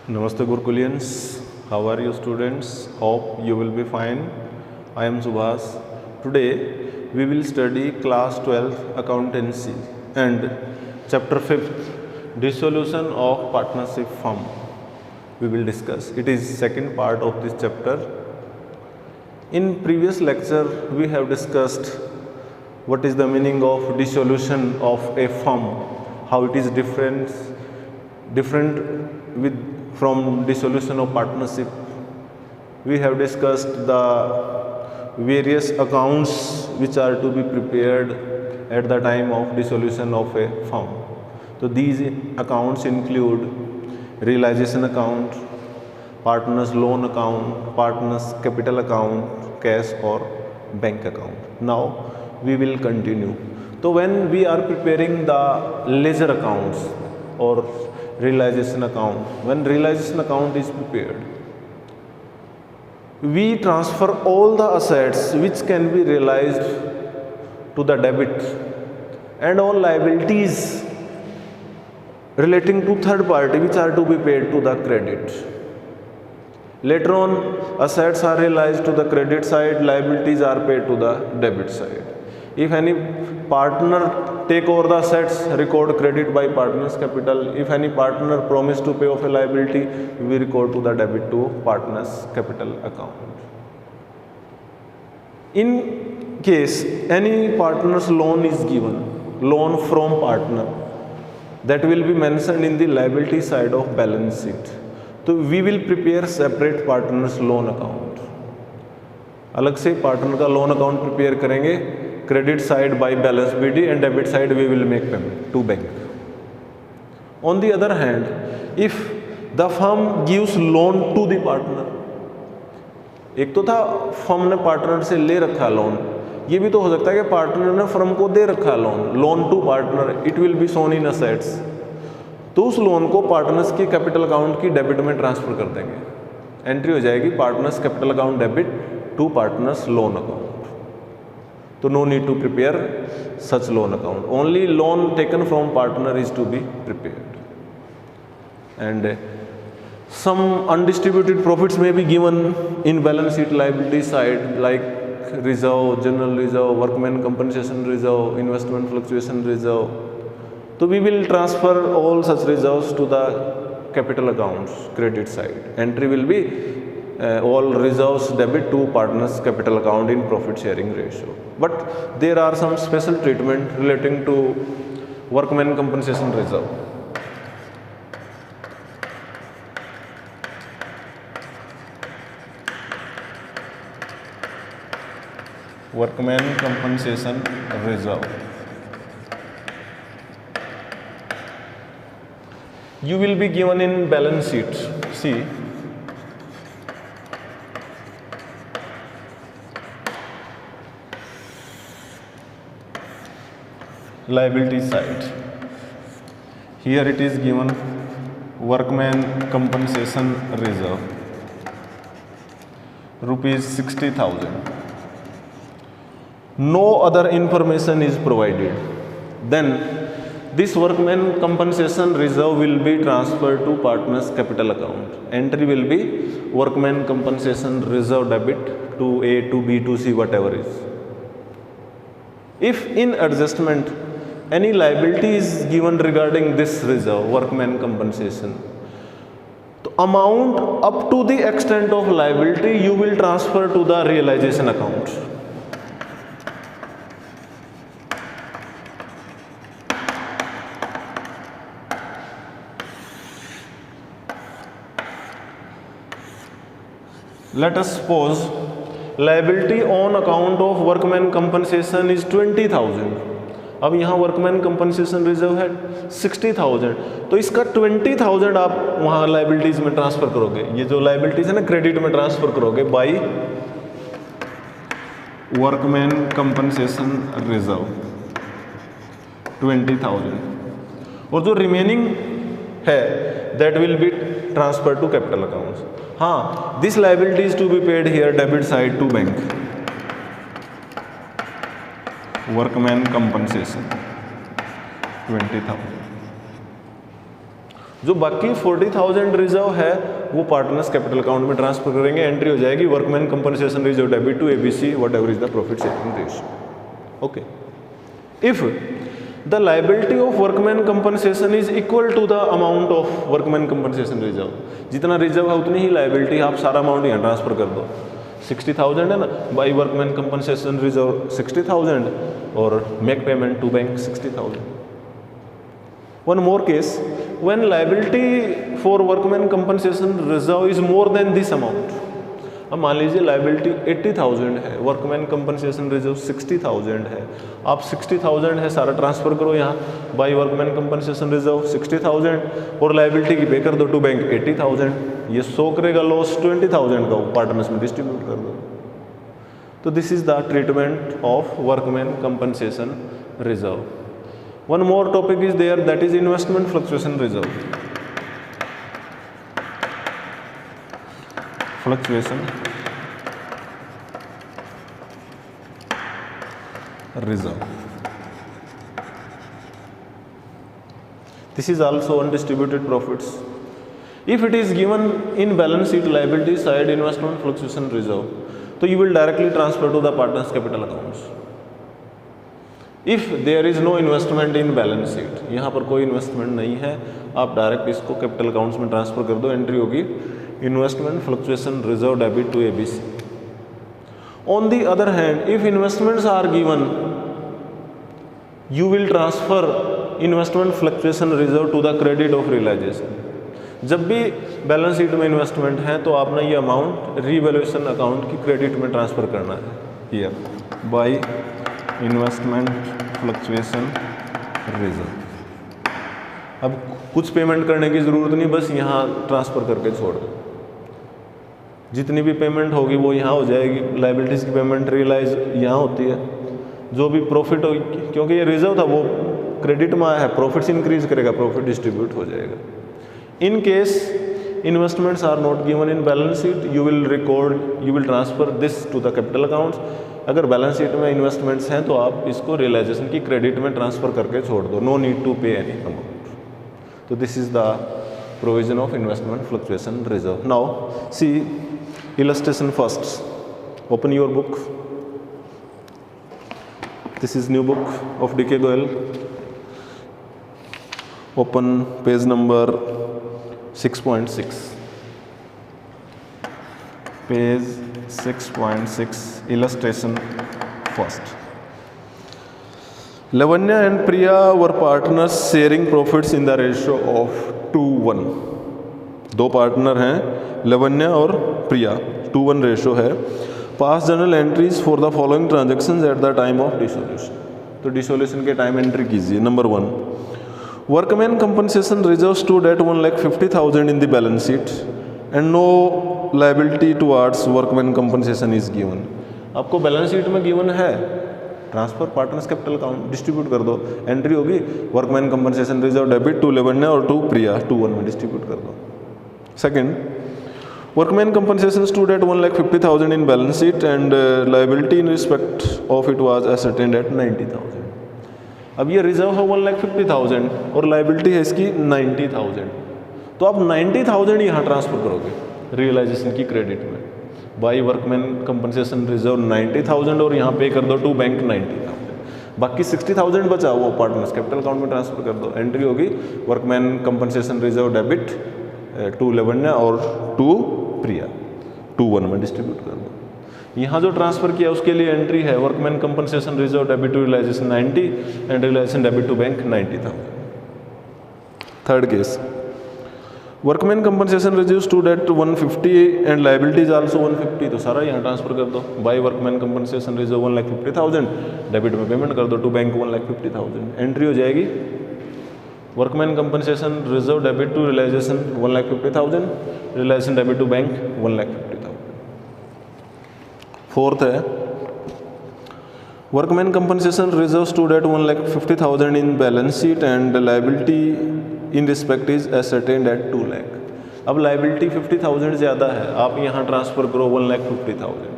Namaste Gurukulians, how are you students? Hope you will be fine. I am Subhas. Today we will study class 12 accountancy and chapter 5th dissolution of partnership firm. We will discuss. It is second part of this chapter. In previous lecture we have discussed what is the meaning of dissolution of a firm, how it is different with from dissolution of partnership. We have discussed the various accounts which are to be prepared at the time of dissolution of a firm. So these accounts include realization account, partners loan account, partners capital account, cash or bank account. Now we will continue. So when we are preparing the ledger accounts or realization account, when realization account is prepared, we transfer all the assets which can be realized to the debit and all liabilities relating to third party which are to be paid to the credit. Later on, assets are realized to the credit side, liabilities are paid to the debit side. If any partner take over the assets, record credit by partner's capital. If any partner promise to pay off a liability, we record to the debit to partner's capital account. In case any partner's loan is given, loan from partner, that will be mentioned in the liability side of balance sheet. So we will prepare separate partner's loan account. अलग से partner का loan account prepare करेंगे. Credit side by balance BD and debit side we will make payment to bank. On the other hand, if the firm gives loan to the partner, एक तो था firm ने partner से ले रखा loan, ये भी तो हो सकता है कि पार्टनर ने फर्म को दे रखा loan to partner, it will be shown in assets. तो उस लोन को पार्टनर्स की कैपिटल अकाउंट की डेबिट में ट्रांसफर कर देंगे. एंट्री हो जाएगी partners capital account debit to partners loan account. So no need to prepare such loan account. Only loan taken from partner is to be prepared. And some undistributed profits may be given in balance sheet liability side, like reserve, general reserve, workman compensation reserve, investment fluctuation reserve. So we will transfer all such reserves to the capital accounts, credit side. Entry will be all reserves debit to partners capital account in profit sharing ratio. But there are some special treatment relating to workman compensation reserve. Workman compensation reserve. You will be given in balance sheet. See, liability side. Here it is given workman compensation reserve rupees 60,000. No other information is provided. Then this workman compensation reserve will be transferred to partner's capital account. Entry will be workman compensation reserve debit to A, to B, to C, whatever is. If in adjustment any liability is given regarding this reserve, workman compensation, the amount up to the extent of liability you will transfer to the realization account. Let us suppose liability on account of workman compensation is 20,000. अब यहाँ workman compensation reserve है 60,000, तो इसका 20,000 आप वहाँ liabilities में transfer करोगे. ये जो लाइबिलिटीज है ना क्रेडिट में ट्रांसफर करोगे बाय वर्कमैन कंपनसेशन रिजर्व 20,000, और जो रिमेनिंग है that will be transfer to capital accounts. हाँ, this liabilities to be paid here debit side to bank. Workman compensation 20,000. जो बाकी 40,000 रिजर्व है वो पार्टनर्स कैपिटल अकाउंट में ट्रांसफर करेंगे, एंट्री हो जाएगी workman compensation reserve debit to ABC whatever is the profit sharing ratio. Okay, if the liability of workman compensation is equal to the amount of workman compensation reserve, जितना reserve है उतनी ही liability, आप सारा amount यहाँ transfer कर दो। 60,000 है ना, बाई वर्कमैन कंपनसेशन रिजर्व 60,000 और make payment to bank 60,000। One more case, when liability for workman compensation reserve is more than this amount. अब मान लीजिए लाइबिलिटी 80,000 है, वर्कमैन कंपनसेशन रिजर्व 60,000 है, आप 60,000 है सारा ट्रांसफर करो यहाँ, बाई वर्कमैन कंपनसेशन रिजर्व 60,000 और लाइबिलिटी की पे कर दो टू बैंक 80,000, ये शो करेगा लॉस 20,000 का, पार्टनर्स में डिस्ट्रीब्यूट कर दो। तो this is the treatment of workman compensation reserve. One more topic is there, that is investment fluctuation reserve. Fluctuation reserve. This is also undistributed profits. If it is given in balance sheet liability side investment fluctuation reserve, so you will directly transfer to the partners capital accounts. If there is no investment in balance sheet, यहाँ पर कोई investment नहीं है, आप direct इसको capital accounts में transfer कर दो, एंट्री होगी investment fluctuation reserve debit to ABC। On the other hand, if investments are given, you will transfer investment fluctuation reserve to the credit of realisation. जब भी बैलेंस शीट में investment है तो आपने ये अमाउंट रीवैल्यूएशन अकाउंट की credit में transfer करना है, here by investment fluctuation reserve. अब कुछ पेमेंट करने की ज़रूरत नहीं, बस यहाँ ट्रांसफ़र करके छोड़ दो, जितनी भी पेमेंट होगी वो यहाँ हो जाएगी, लाइबिलिटीज़ की पेमेंट रियलाइज यहाँ होती है, जो भी प्रॉफिट हो, क्योंकि ये रिजर्व था वो क्रेडिट में आया है, प्रॉफिट्स इंक्रीज करेगा, प्रॉफिट डिस्ट्रीब्यूट हो जाएगा। In case investments are not given in balance sheet, you will transfer this to the capital accounts. अगर बैलेंस शीट में इन्वेस्टमेंट्स हैं तो आप इसको रियलाइजेशन की क्रेडिट में ट्रांसफर करके छोड़ दो, नो नीड टू पे एनी अमाउंट। तो this is the provision of investment fluctuation reserve. Now see illustration first, open your book, this is new book of DK Goyal, open page number 6.6, page 6.6, illustration first. Lavanya and Priya were partners sharing profits in the ratio of 2:1. दो partner हैं लवन्या और प्रिया, 2:1 ratio है। Pass journal entries for the following transactions at the time of dissolution. तो dissolution के time entry कीजिए। Number 1, workman compensation reserve stood at 1,50,000 in the balance sheet and no liability towards workman compensation is given. आपको balance sheet में given है, transfer partners capital account distribute कर दो, entry होगी workman compensation reserve debit to Lavanya और to Priya, 2:1 में distribute कर दो। Second, workman compensation stood at 1,50,000 in balance sheet and liability in respect of it was ascertained at 90,000। अब ये रिजर्व है 1,50,000 और लाइबिलिटी है इसकी 90,000, तो आप 90,000 यहाँ ट्रांसफर करोगे रियलाइजेशन की क्रेडिट में, बाई वर्कमैन कंपनसेशन रिजर्व 90,000 और यहाँ पे कर दो टू बैंक 90,000, बाकी 60,000 बचा वो पार्टनर्स कैपिटल अकाउंट में ट्रांसफर कर दो, एंट्री होगी workman compensation reserve debit to Lavanya और टू प्रिया, 2:1 में डिस्ट्रीब्यूट कर दो। यहाँ जो ट्रांसफर किया उसके लिए एंट्री है workman compensation reserve debit to realisation 90 and realisation debit to bank 90,000। Third case, workman compensation reserve stood at 150 and liabilities also 150, तो सारा यहाँ ट्रांसफर कर दो, by workman compensation reserve 1,50,000, debit में पेमेंट कर दो टू बैंक 1,50,000, एंट्री हो जाएगी workman compensation reserve debit to realisation 1,50,000, realisation debit to bank 1,50,000। Fourth है workman compensation reserve stood at 1,50,000 in balance sheet and liability in respect is ascertained at 2 lakh. अब liability 50,000 ज़्यादा है, आप यहाँ ट्रांसफ़र करो 1,50,000,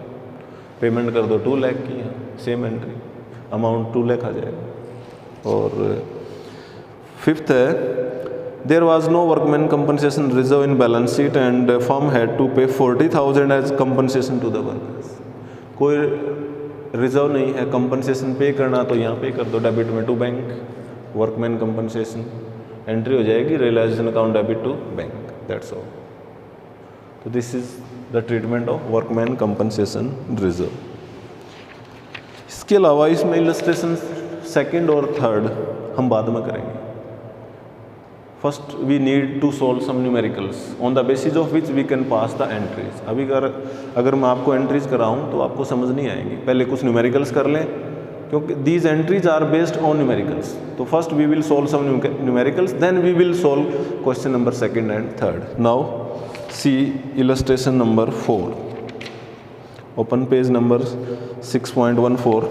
payment कर दो 2 लाख की, यहाँ सेम एंट्री, अमाउंट 2 लाख आ जाएगा। और फिफ्थ है there was no workman compensation reserve in balance sheet and firm had to pay 40,000 as compensation to the workers. कोई रिजर्व नहीं है, कंपनसेशन पे करना तो यहाँ पे कर दो डेबिट में to bank, workman compensation entry हो जाएगी, realisation account debit to bank, that's all. तो this is the treatment of workman compensation reserve. इसके अलावा इसमें इलस्ट्रेशन सेकंड और थर्ड हम बाद में करेंगे। First we need to solve some numericals on the basis of which we can pass the entries. अभी अगर मैं आपको एंट्रीज कराऊँ तो आपको समझ नहीं आएंगी, पहले कुछ न्यूमेरिकल्स कर लें, क्योंकि these entries are based on numericals. तो first we will solve some numericals, then we will solve question number second and third. Now see illustration number 4, open page number 6.14।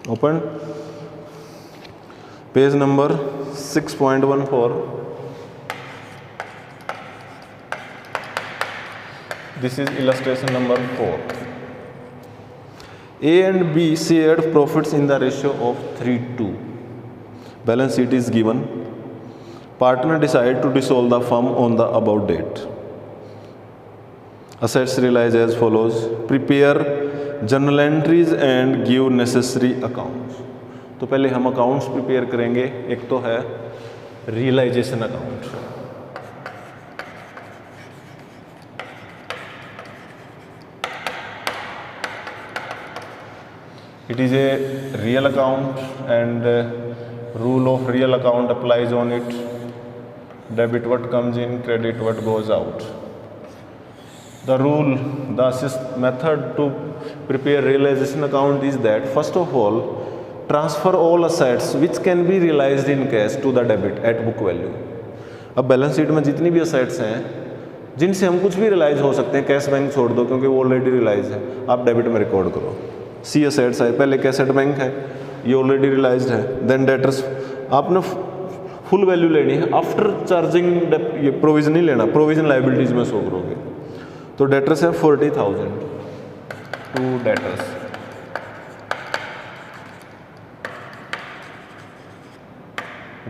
Open page number 6.14। This is illustration number 4। A and B shared profits in the ratio of 3:2. Balance sheet is given. Partner decided to dissolve the firm on the above date. Assets realized as follows. Prepare journal entries and give necessary accounts. तो पहले हम accounts prepare करेंगे। एक तो है realisation account, it is a real account and rule of real account applies on it. Debit what comes in, credit what goes out. The rule, the method to prepare realization account is that first of all, transfer all assets which can be realized in cash to the debit at book value. अब balance sheet में जितनी भी assets हैं जिनसे हम कुछ भी realise हो सकते हैं, कैश बैंक छोड़ दो क्योंकि वो ऑलरेडी रियलाइज है, आप डेबिट में रिकॉर्ड करो। सी असेट्स है, पहले कैसेट बैंक है, ये ऑलरेडी रियलाइज है। देन डेटर्स, आपने फुल वैल्यू लेनी है आफ्टर चार्जिंग, ये प्रोविजन नहीं लेना, प्रोविजन लाइबिलिटीज में शो करोगे। तो डेटर्स है 40,000 टू डेटर्स।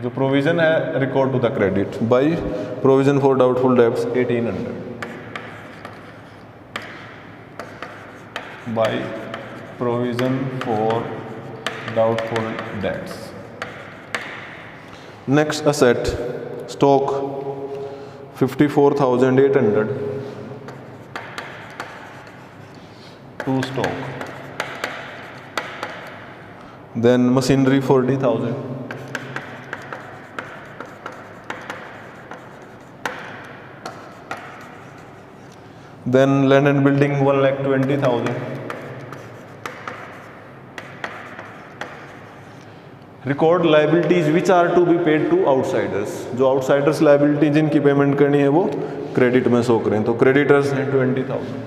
जो प्रोविजन है record to the credit by provision for doubtful debts 1800 by provision for doubtful debts. Next asset stock 54,800 to stock. Then machinery 40,000. Then land and building 1,20,000. Record liabilities which are to be paid to outsiders. जो outsiders liability जिनकी payment करनी है वो credit में show करें। तो creditors हैं 20,000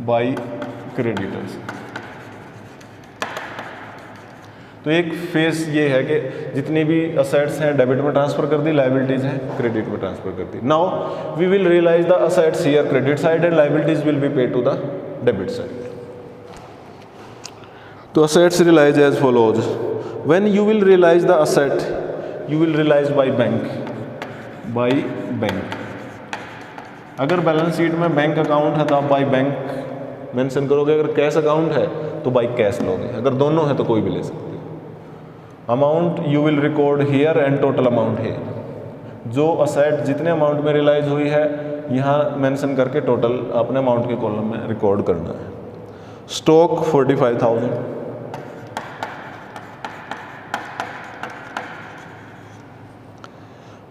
by creditors. तो एक फेस ये है कि जितनी भी असेट्स हैं डेबिट में ट्रांसफर कर दी, लाइबिलिटीज हैं क्रेडिट में ट्रांसफर कर दी। Now we will realise the assets here credit side and liabilities will be paid to the debit side. तो assets realise as follows. When you will realise the asset you will realise by bank. अगर balance sheet में bank account है तो आप by bank mention करोगे, अगर cash account है तो बाय कैश लोगे, अगर दोनों है तो कोई भी ले सकते हो। Amount you will record here and total amount here. जो असेट जितने अमाउंट में रियलाइज हुई है यहाँ मेंशन करके टोटल अपने अमाउंट के कॉलम में रिकॉर्ड करना है। Stock 45,000,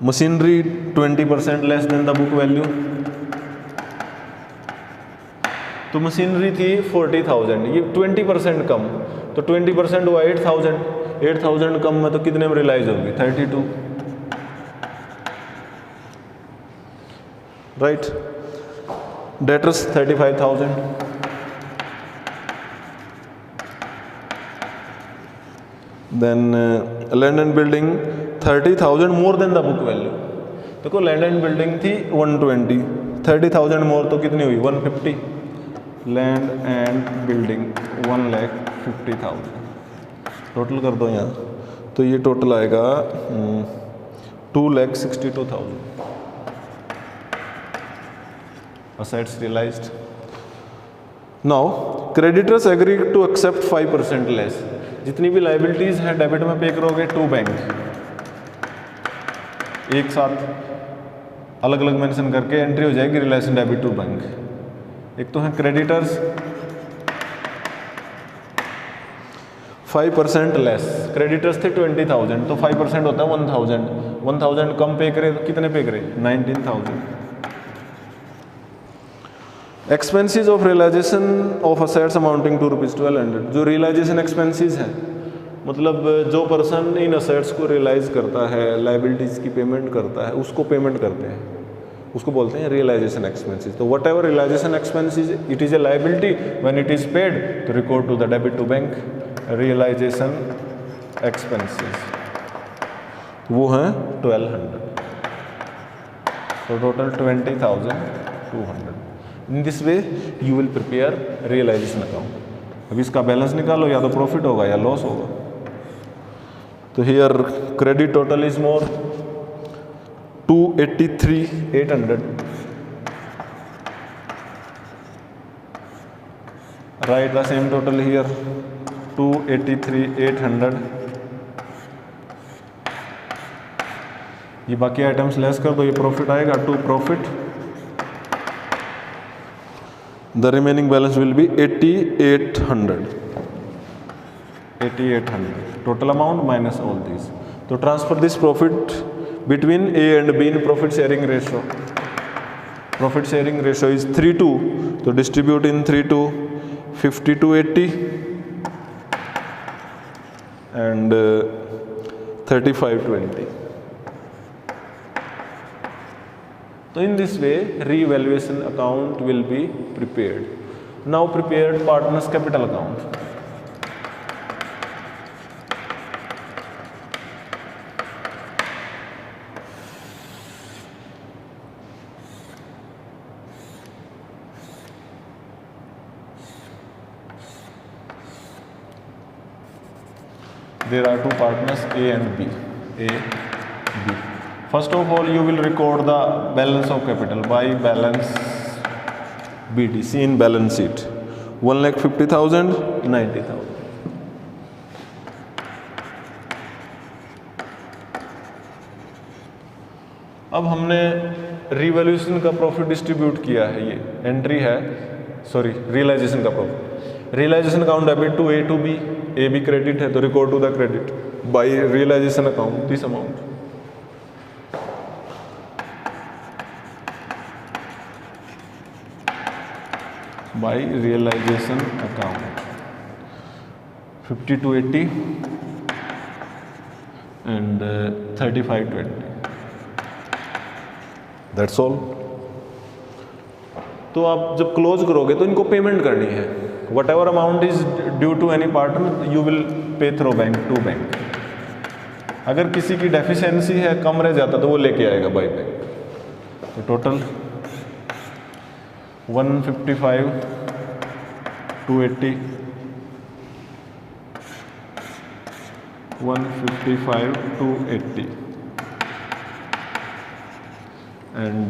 machinery 20% less than the book value. तो मशीनरी थी 40,000, ये 20% कम, तो 20% हुआ 8,000 कम में तो कितने में रियलाइज होगी 32, right. Debtors 35,000, then land and building 30,000 more than the book value. देखो लैंड एंड बिल्डिंग थी 120, 30,000 मोर तो कितनी हुई 150। लैंड एंड बिल्डिंग 1,50,000 टोटल कर दो यहाँ, तो ये टोटल आएगा 2,62,000 assets realized. Now creditors agree to accept 5% less। जितनी भी लाइबिलिटीज हैं डेबिट में पे करोगे टू बैंक, एक साथ अलग अलग मेंशन करके एंट्री हो जाएगी रिलेशन डेबिट टू बैंक। एक तो है क्रेडिटर्स 5% लेस, क्रेडिटर्स थे 20,000 तो 5% होता है 1,000, 1,000 कम पे करे तो कितने पे करे 19,000। Expenses of realization of assets amounting to ₹1200। जो रियलाइजेशन एक्सपेंसेस हैं मतलब जो पर्सन इन असेट्स को रियलाइज करता है, लाइबिलिटीज़ की पेमेंट करता है, उसको पेमेंट करते हैं, उसको बोलते हैं रियलाइजेशन एक्सपेंसेस। तो whatever realisation expenses it is a liability, when it is paid तो record to the debit to bank. Realisation expenses वो हैं 1200, तो total 20,200। In this way you will prepare realisation account. अभी इसका balance निकालो, या तो प्रॉफिट होगा या लॉस होगा। तो here credit total is more 283,800। Right the same total here 283,800। ये बाकी आइटम्स लेस कर दो, ये प्रॉफिट आएगा to profit. The remaining balance will be 8,800. 8,800 total amount minus all these. So transfer this profit between A and B in profit sharing ratio. Profit sharing ratio is 3:2. So distribute in 3:2, 50/80 and 35/20. So in this way re-evaluation account will be prepared. Now prepared partners capital account. There are two partners A and B. A, B. First of all, you will record the balance of capital by balance BDC in balance sheet. 1,50,000, 90,000. अब हमने revaluation का profit distribute किया है, ये entry है, sorry realization का profit. Realization account debit to A to B, A B credit है तो record to the credit by realization account this amount. by realization account 50/80 and 35/20. That's all. तो आप जब क्लोज करोगे तो इनको पेमेंट करनी है। Whatever amount is due to any partner you will pay through bank to bank. अगर किसी की डेफिशिएंसी है, कम रह जाता तो वो लेके आएगा बाय बैंक। तो total 155, 280, 155, 280 and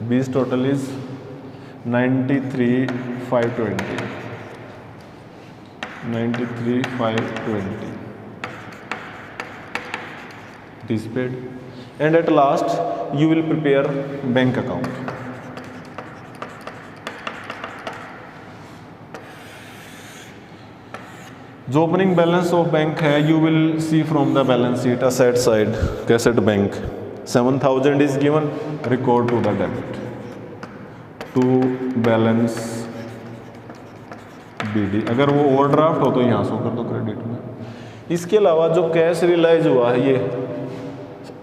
B's total is 93,520. 93,520 it is paid, and at last you will prepare bank account. जो ओपनिंग बैलेंस ऑफ बैंक है you will see from the balance sheet asset side cash at bank 7,000 is given, record to the debit to balance BD। अगर वो overdraft हो तो यहाँ show कर दो credit में। इसके अलावा जो कैश रियलाइज हुआ है ये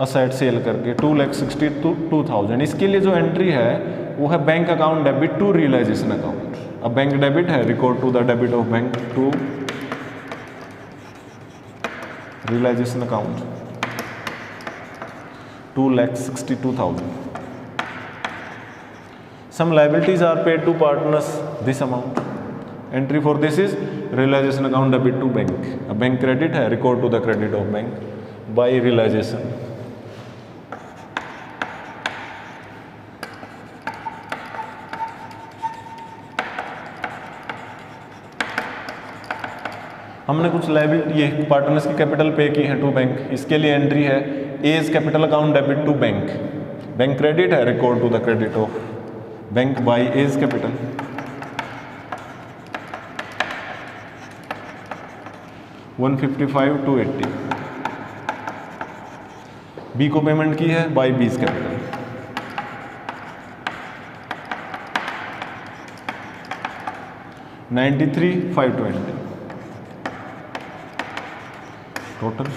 असेट सेल करके 2,62,000। इसके लिए जो एंट्री है वो है bank account debit to realisation account. अब बैंक डेबिट है, record to the debit of bank to realisation account 2,62,000। Some liabilities are paid to partners this amount. Entry for this is realization account debit to bank. A bank credit है, record to the credit of bank by realization. हमने कुछ liability ये partners की capital पे की है to bank. इसके लिए एंट्री है A's capital account debit to bank. Bank credit है, record to the credit of bank by A's capital. $155,280। B को पेमेंट की है बाय बीज कैपिटल। $93,520 टोटल।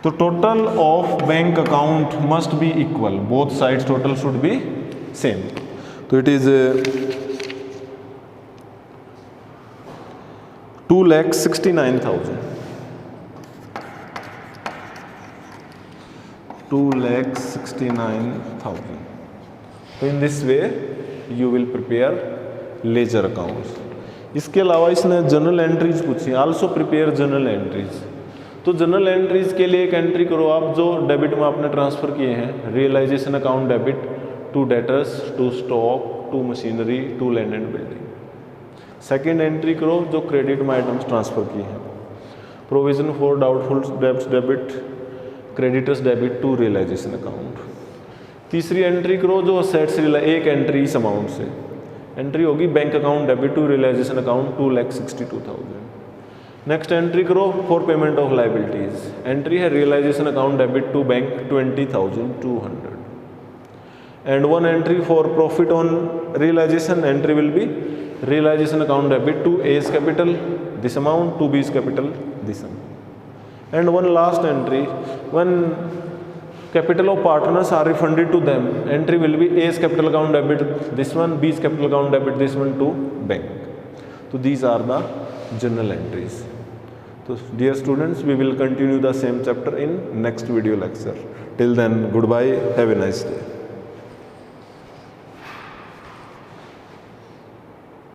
तो total of bank account must be equal, both sides total should be same. तो it is 2,69,000। 2,69,000। तो in this way you will prepare ledger accounts. इसके अलावा इसने journal entries पूछी, आल्सो प्रिपेयर जनरल एंट्रीज। तो general entries के लिए एक एंट्री करो आप जो डेबिट में आपने ट्रांसफर किए हैं, realization account debit to debtors, to stock, to machinery, to land and building. Second entry करो जो क्रेडिट में आइटम्स ट्रांसफर किए हैं, provision for doubtful debts debit, creditors debit to realisation account. तीसरी एंट्री करो जो असेट्स, एक एंट्री इस अमाउंट से एंट्री होगी bank account debit to realisation account 2,62,000। Next entry करो for payment of liabilities. Entry है realisation account debit to bank 20,200 and one entry for profit on realisation. Entry will be realization account debit to A's capital this amount, to B's capital this amount. And one last entry, when capital of partners are refunded to them, entry will be A's capital account debit this one, B's capital account debit this one to bank. So these are the journal entries. So dear students, we will continue the same chapter in next video lecture. Till then, goodbye, have a nice day.